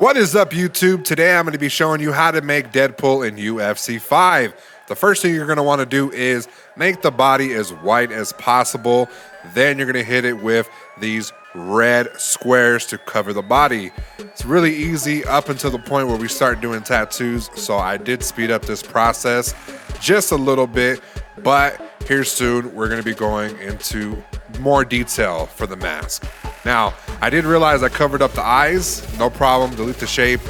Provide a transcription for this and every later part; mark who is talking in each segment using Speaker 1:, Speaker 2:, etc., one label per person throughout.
Speaker 1: What is up, YouTube? Today I'm going to be showing you how to make Deadpool in UFC 5. The first thing you're going to want to do is make the body as white as possible. Then you're going to hit it with these red squares to cover the body. It's really easy up until the point where we start doing tattoos, so I did speed up this process just a little bit, but here soon we're going to be going into more detail for the mask. Now, I did realize I covered up the eyes. No problem, delete the shape,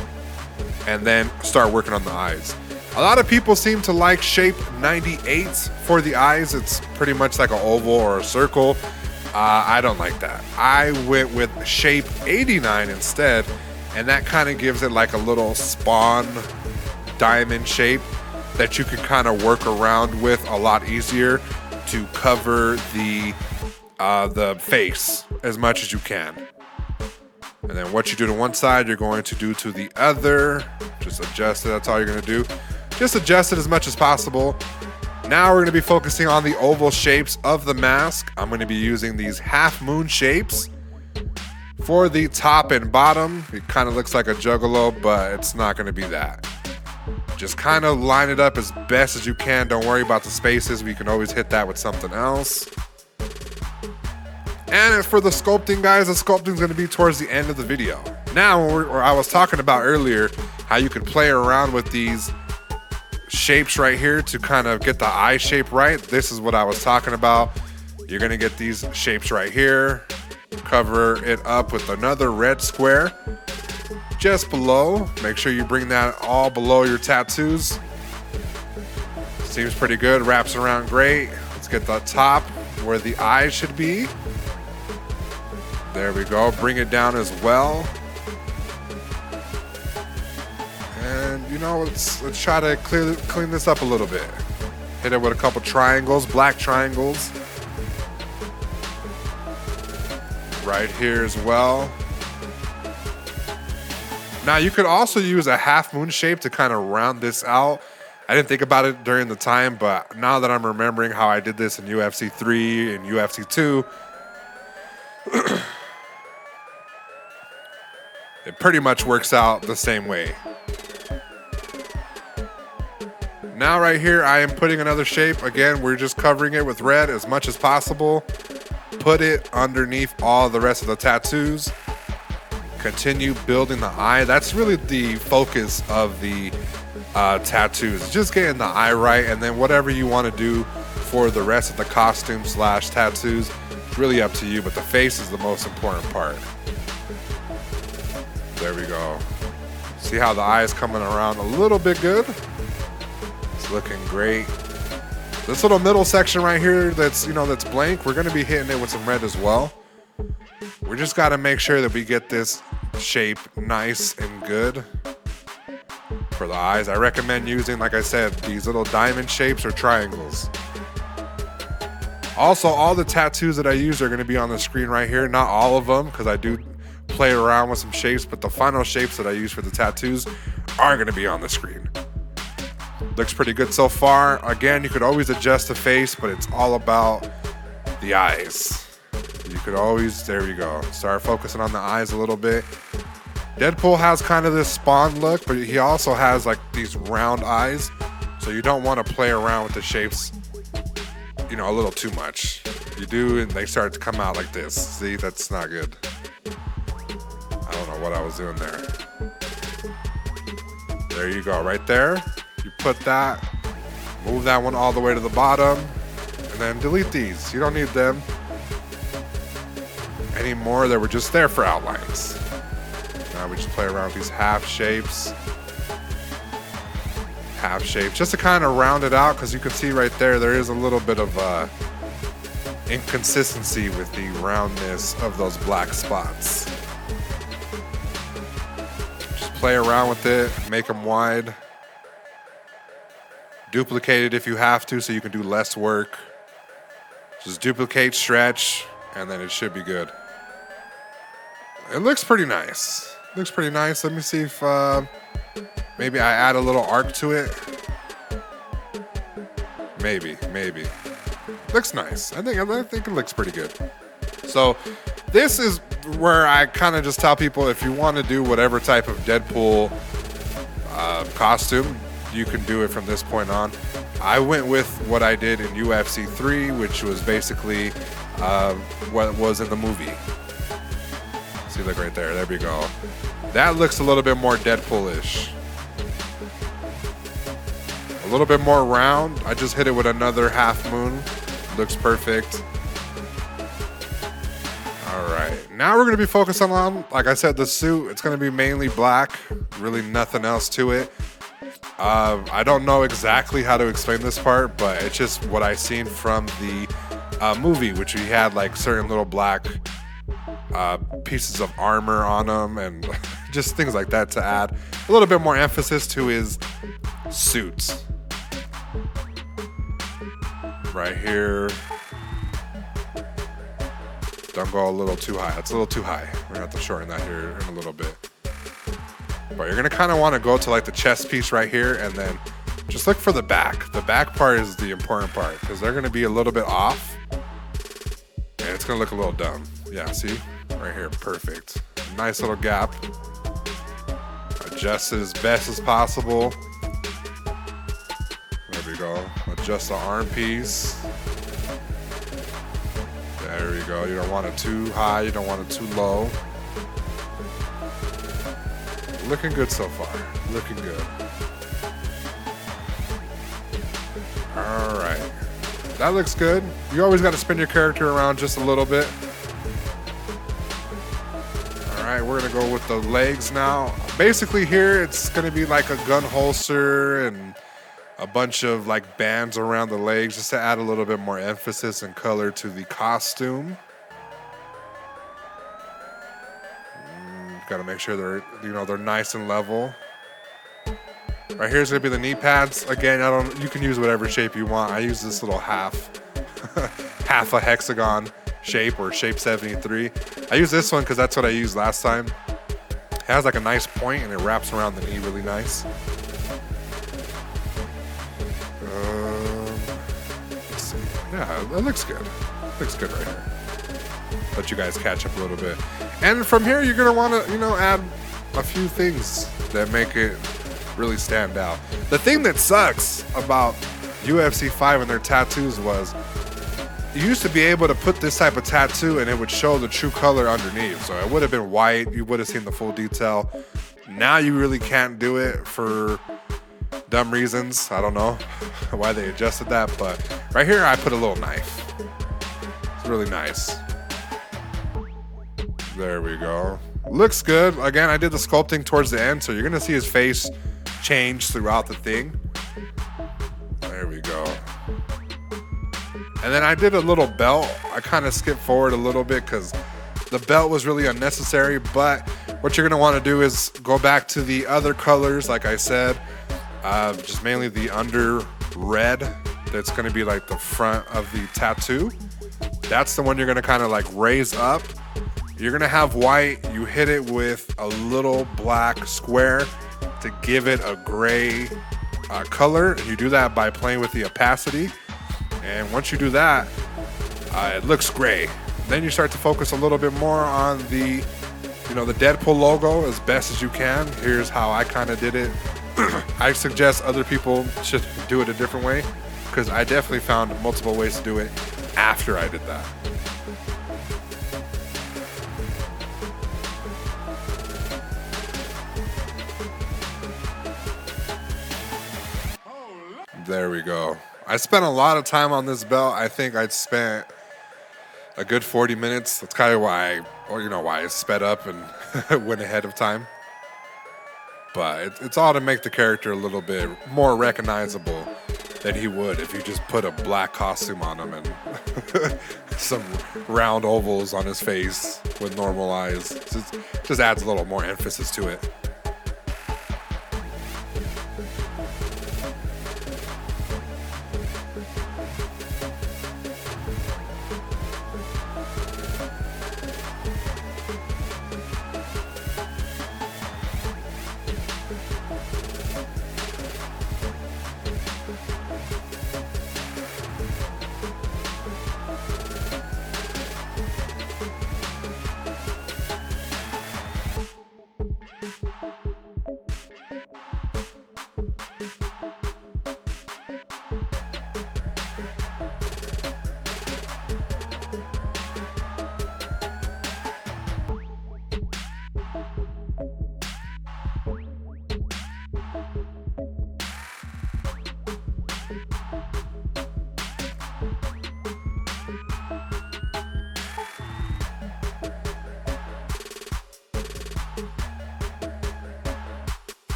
Speaker 1: and then start working on the eyes. A lot of people seem to like shape 98 for the eyes. It's pretty much like an oval or a circle. I don't like that. I went with shape 89 instead, and that kind of gives it like a little spawn diamond shape that you can kind of work around with a lot easier to cover the face as much as you can. And then what you do to one side, you're going to do to the other. Just adjust it, that's all you're gonna do. Just adjust it as much as possible. Now we're gonna be focusing on the oval shapes of the mask. I'm gonna be using these half moon shapes for the top and bottom. It kind of looks like a juggalo, but it's not gonna be that. Just kind of line it up as best as you can. Don't worry about the spaces. We can always hit that with something else. And for the sculpting, guys, the sculpting is going to be towards the end of the video. Now, I was talking about earlier how you could play around with these shapes right here to kind of get the eye shape right. This is what I was talking about. You're going to get these shapes right here. Cover it up with another red square just below. Make sure you bring that all below your tattoos. Seems pretty good. Wraps around great. Let's get the top where the eyes should be. There we go. Bring it down as well. And you know, let's try to clean this up a little bit. Hit it with a couple triangles, black triangles. Right here as well. Now you could also use a half moon shape to kind of round this out. I didn't think about it during the time, but now that I'm remembering how I did this in UFC 3 and UFC 2, it pretty much works out the same way. Now right here, I am putting another shape. Again, we're just covering it with red as much as possible. Put it underneath all the rest of the tattoos. Continue building the eye. That's really the focus of the tattoos. Just getting the eye right, and then whatever you want to do for the rest of the costume / tattoos, it's really up to you, but the face is the most important part. There we go. See how the eye is coming around a little bit good? It's looking great. This little middle section right here that's blank, we're gonna be hitting it with some red as well. We just gotta make sure that we get this shape nice and good for the eyes. I recommend using, like I said, these little diamond shapes or triangles. Also, all the tattoos that I use are gonna be on the screen right here. Not all of them, because I do play around with some shapes, but the final shapes that I use for the tattoos are going to be on the screen. Looks pretty good so far. Again, you could always adjust the face, but it's all about the eyes. You could always, there we go, start focusing on the eyes a little bit. Deadpool has kind of this spawn look, but he also has like these round eyes, so you don't want to play around with the shapes, a little too much. You do, and they start to come out like this. See, that's not good. I don't know what I was doing there. There you go, right there. You put that, move that one all the way to the bottom, and then delete these. You don't need them anymore. They were just there for outlines. Now we just play around with these half shapes. Half shapes, just to kind of round it out, because you can see right there is a little bit of inconsistency with the roundness of those black spots. Play around with it, make them wide. Duplicate it if you have to, so you can do less work. Just duplicate, stretch, and then it should be good. It looks pretty nice. Looks pretty nice. Let me see if maybe I add a little arc to it. Maybe. Looks nice. I think it looks pretty good. So this is where I kind of just tell people if you want to do whatever type of Deadpool costume, you can do it from this point on. I went with what I did in UFC 3, which was basically what was in the movie. See, look right there. There we go. That looks a little bit more Deadpool-ish. A little bit more round. I just hit it with another half moon. Looks perfect. All right. Now we're going to be focusing on, like I said, the suit. It's going to be mainly black. Really nothing else to it. I don't know exactly how to explain this part, but it's just what I seen from the movie, which we had like certain little black pieces of armor on them and just things like that to add a little bit more emphasis to his suits. Right here. Don't go a little too high. It's a little too high. We're gonna have to shorten that here in a little bit. But you're gonna kind of want to go to like the chest piece right here and then just look for the back. The back part is the important part because they're gonna be a little bit off and it's gonna look a little dumb. Yeah, see? Right here, perfect. Nice little gap. Adjust it as best as possible. There we go. Adjust the arm piece. There we go. You don't want it too high. You don't want it too low. Looking good so far. Looking good. All right. That looks good. You always got to spin your character around just a little bit. All right, we're going to go with the legs now. Basically here, it's going to be like a gun holster and a bunch of like bands around the legs just to add a little bit more emphasis and color to the costume. Got to make sure they're nice and level. Right here's gonna be the knee pads. Again, you can use whatever shape you want. I use this little half a hexagon shape or shape 73. I use this one because that's what I used last time. It has like a nice point and it wraps around the knee really nice. Let's see. Yeah, it looks good. Looks good right here. Let you guys catch up a little bit. And from here, you're gonna want to, add a few things that make it really stand out. The thing that sucks about UFC 5 and their tattoos was you used to be able to put this type of tattoo and it would show the true color underneath. So it would have been white. You would have seen the full detail. Now you really can't do it for dumb reasons. I don't know why they adjusted that, but right here I put a little knife. It's really nice. There we go. Looks good. Again, I did the sculpting towards the end, so you're gonna see his face change throughout the thing. There we go. And then I did a little belt. I kind of skipped forward a little bit because the belt was really unnecessary, but what you're gonna want to do is go back to the other colors, like I said, just mainly the under red. That's gonna be like the front of the tattoo. That's the one you're gonna kind of like raise up. You're gonna have white, you hit it with a little black square to give it a gray color. And you do that by playing with the opacity. And once you do that, it looks gray. Then you start to focus a little bit more on the Deadpool logo as best as you can. Here's how I kind of did it. I suggest other people should do it a different way because I definitely found multiple ways to do it after I did that. There we go. I spent a lot of time on this belt. I think I'd spent a good 40 minutes. That's kind of why I sped up and went ahead of time. But it's all to make the character a little bit more recognizable than he would if you just put a black costume on him and some round ovals on his face with normal eyes. Just adds a little more emphasis to it.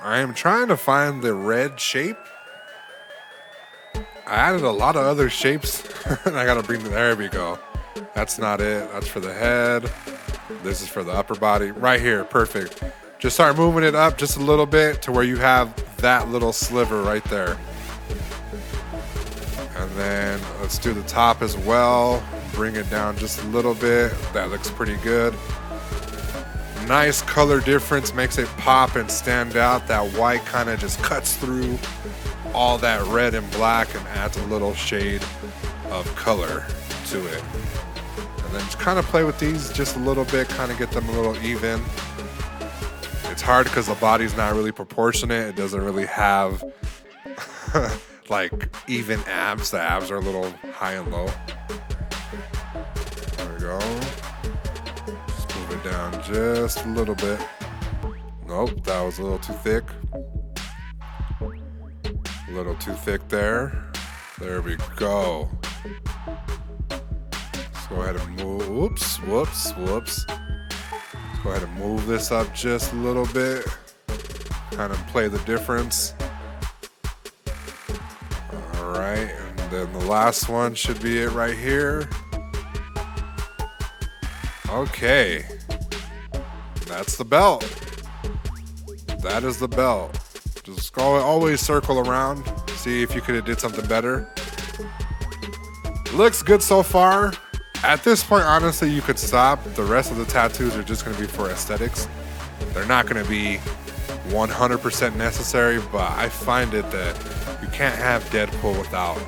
Speaker 1: I am trying to find the red shape. I added a lot of other shapes. And I gotta bring, there we go. That's not it. That's for the head. This is for the upper body. Right here, perfect. Just start moving it up just a little bit to where you have that little sliver right there. And then let's do the top as well. Bring it down just a little bit. That looks pretty good. Nice color difference, makes it pop and stand out. That white kind of just cuts through all that red and black and adds a little shade of color to it. And then just kind of play with these just a little bit, kind of get them a little even. It's hard because the body's not really proportionate. It doesn't really have like even abs. The abs are a little high and low. There we go. Just move it down just a little bit. Nope, that was a little too thick. A little too thick there. There we go. Let's go ahead and move. Whoops. Let's go ahead and move this up just a little bit. Kind of play the difference. All right, and then the last one should be it right here. Okay. That's the belt. That is the belt. Just go, always circle around, see if you could have did something better. Looks good so far. At this point, honestly, you could stop. The rest of the tattoos are just going to be for aesthetics. They're not going to be 100% necessary, but I find it that you can't have Deadpool without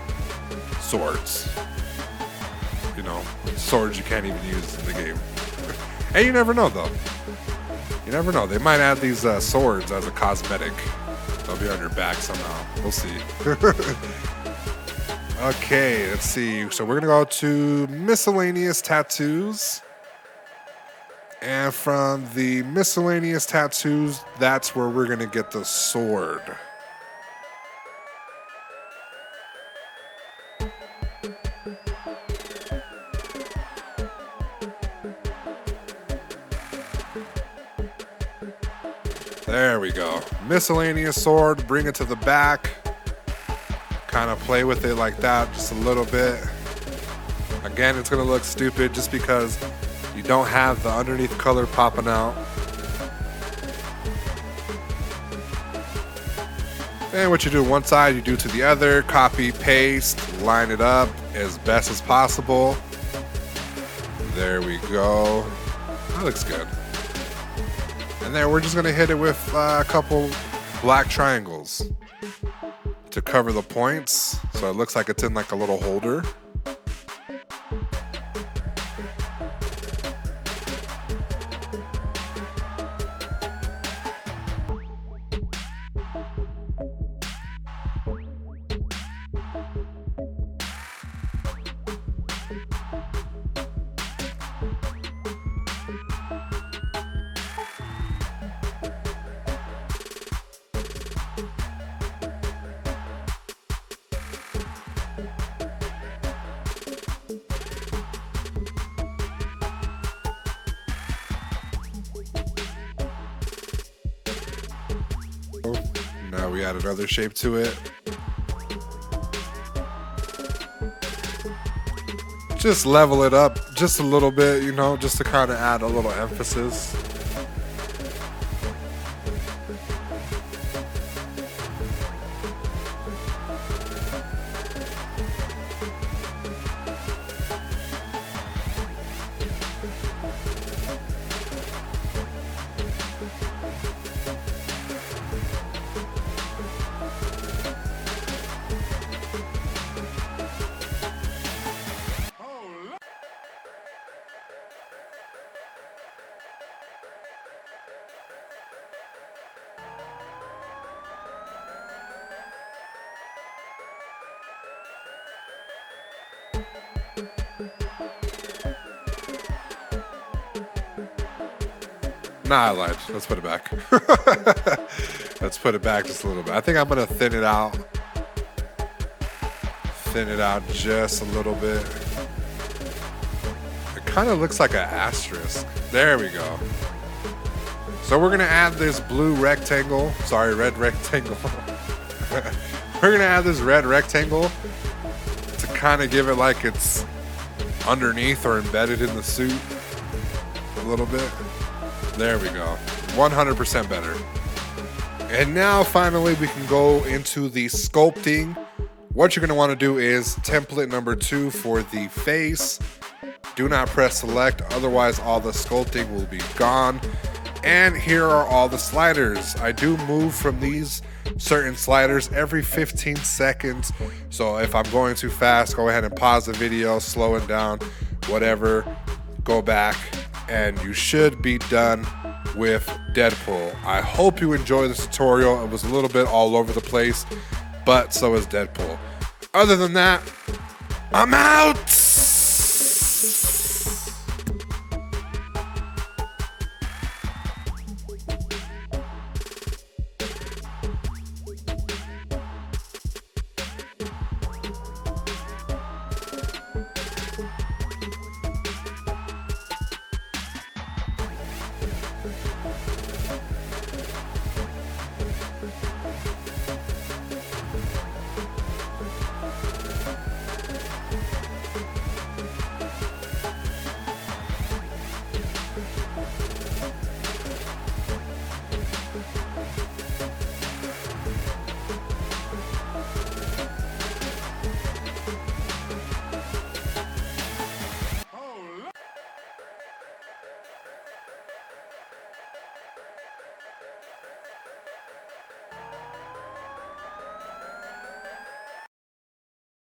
Speaker 1: swords. You know, swords you can't even use in the game. And you never know, though. You never know. They might add these swords as a cosmetic. They'll be on your back somehow. We'll see. Okay, let's see. So we're going to go to miscellaneous tattoos. And from the miscellaneous tattoos, that's where we're going to get the sword. There we go. Miscellaneous sword, bring it to the back. Kind of play with it like that just a little bit. Again, it's gonna look stupid just because you don't have the underneath color popping out. And what you do one side, you do to the other, copy, paste, line it up as best as possible. There we go. That looks good. And then we're just gonna hit it with a couple black triangles to cover the points. So it looks like it's in like a little holder. Now we add another shape to it. Just level it up just a little bit, you know, just to kind of add a little emphasis. Nah, I lied. Let's put it back. Let's put it back just a little bit. I think I'm gonna thin it out. Thin it out just a little bit. It kind of looks like an asterisk. There we go. So So we're gonna add this blue rectangle, sorry, red rectangle. We're gonna add this red rectangle to kind of give it like it's underneath or embedded in the suit a little bit. There we go, 100% better. And now finally we can go into the sculpting. What you're gonna wanna do is template number 2 for the face. Do not press select, otherwise all the sculpting will be gone. And here are all the sliders. I do move from these certain sliders every 15 seconds. So if I'm going too fast, go ahead and pause the video, slow it down, whatever, go back, and you should be done with Deadpool. I hope you enjoyed this tutorial. It was a little bit all over the place, but so is Deadpool. Other than that, I'm out!